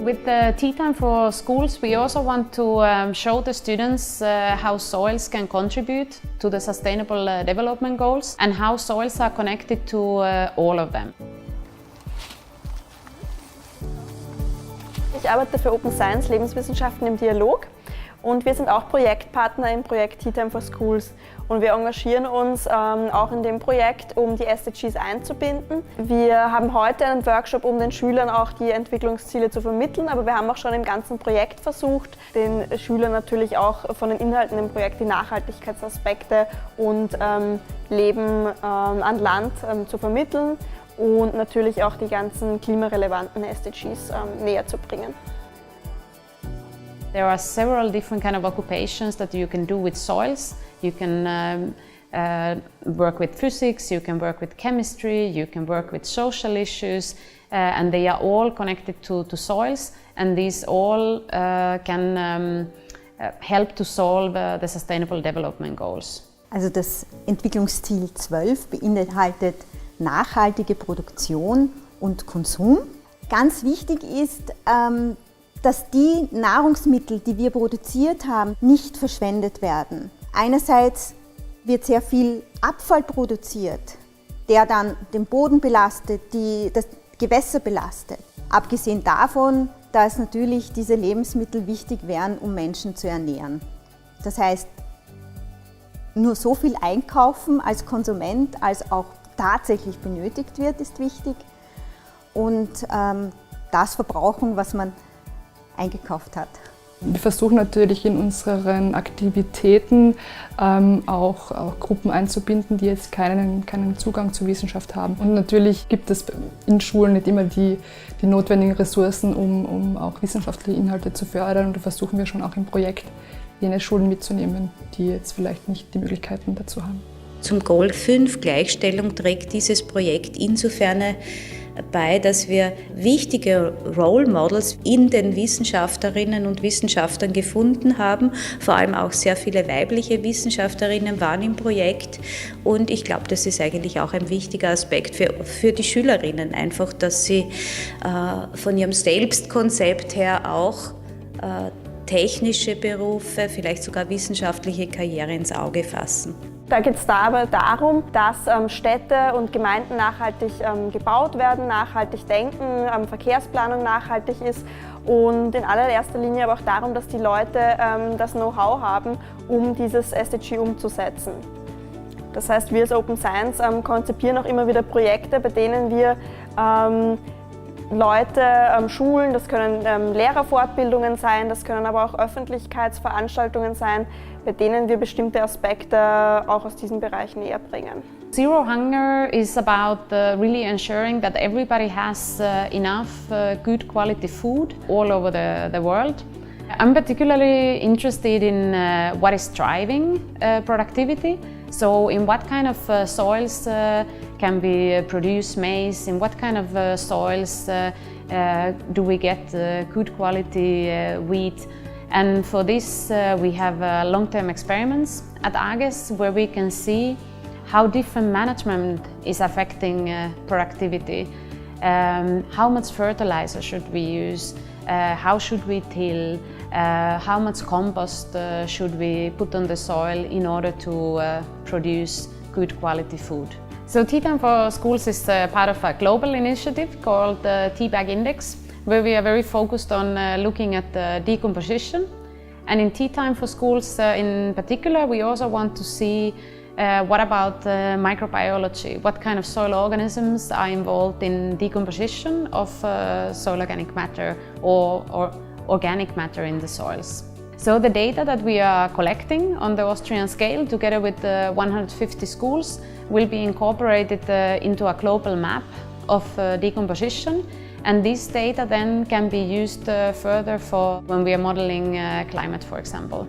With the TeaTime4Schools, we also want to show the students how soils can contribute to the Sustainable Development Goals and how soils are connected to all of them. Ich arbeite für Open Science, Lebenswissenschaften im Dialog, und wir sind auch Projektpartner im Projekt TeaTime4Schools. Und wir engagieren uns auch in dem Projekt, um die SDGs einzubinden. Wir haben heute einen Workshop, um den Schülern auch die Entwicklungsziele zu vermitteln, aber wir haben auch schon im ganzen Projekt versucht, den Schülern natürlich auch von den Inhalten im Projekt die Nachhaltigkeitsaspekte und Leben an Land zu vermitteln und natürlich auch die ganzen klimarelevanten SDGs näher zu bringen. There are several different kind of occupations that you can do with soils. You can work with physics, you can work with chemistry, you can work with social issues, and they are all connected to soils, and these all can help to solve the Sustainable Development Goals. Also das Entwicklungsziel 12 beinhaltet nachhaltige Produktion und Konsum. Ganz wichtig ist, dass die Nahrungsmittel, die wir produziert haben, nicht verschwendet werden. Einerseits wird sehr viel Abfall produziert, der dann den Boden belastet, das Gewässer belastet. Abgesehen davon, dass natürlich diese Lebensmittel wichtig wären, um Menschen zu ernähren. Das heißt, nur so viel einkaufen als Konsument, als auch tatsächlich benötigt wird, ist wichtig. Und das verbrauchen, was man eingekauft hat. Wir versuchen natürlich in unseren Aktivitäten auch Gruppen einzubinden, die jetzt keinen Zugang zur Wissenschaft haben. Und natürlich gibt es in Schulen nicht immer die notwendigen Ressourcen, um auch wissenschaftliche Inhalte zu fördern. Und da versuchen wir schon auch im Projekt jene Schulen mitzunehmen, die jetzt vielleicht nicht die Möglichkeiten dazu haben. Zum Goal 5 Gleichstellung trägt dieses Projekt insofern bei, dass wir wichtige Role Models in den Wissenschaftlerinnen und Wissenschaftlern gefunden haben. Vor allem auch sehr viele weibliche Wissenschaftlerinnen waren im Projekt. Und ich glaube, das ist eigentlich auch ein wichtiger Aspekt für die Schülerinnen, einfach, dass sie von ihrem Selbstkonzept her auch technische Berufe, vielleicht sogar wissenschaftliche Karriere ins Auge fassen. Da geht es aber darum, dass Städte und Gemeinden nachhaltig gebaut werden, nachhaltig denken, Verkehrsplanung nachhaltig ist und in allererster Linie aber auch darum, dass die Leute das Know-how haben, um dieses SDG umzusetzen. Das heißt, wir als Open Science konzipieren auch immer wieder Projekte, bei denen wir Leute, Schulen, das können Lehrerfortbildungen sein, das können aber auch Öffentlichkeitsveranstaltungen sein, bei denen wir bestimmte Aspekte auch aus diesem Bereich näher bringen. Zero Hunger is about really ensuring that everybody has enough good quality food all over the world. I'm particularly interested in what is driving productivity. So in what kind of soils can we produce maize? In what kind of soils do we get good quality wheat? And for this we have long-term experiments at AGES where we can see how different management is affecting productivity. How much fertilizer should we use? How should we till? How much compost should we put on the soil in order to produce good quality food? So TeaTime4Schools is part of a global initiative called the Tea Bag Index, where we are very focused on looking at decomposition. And in TeaTime4Schools in particular, we also want to see what about microbiology? What kind of soil organisms are involved in decomposition of soil organic matter or organic matter in the soils? So the data that we are collecting on the Austrian scale, together with 150 schools, will be incorporated into a global map of decomposition. And this data then can be used further for when we are modeling climate, for example.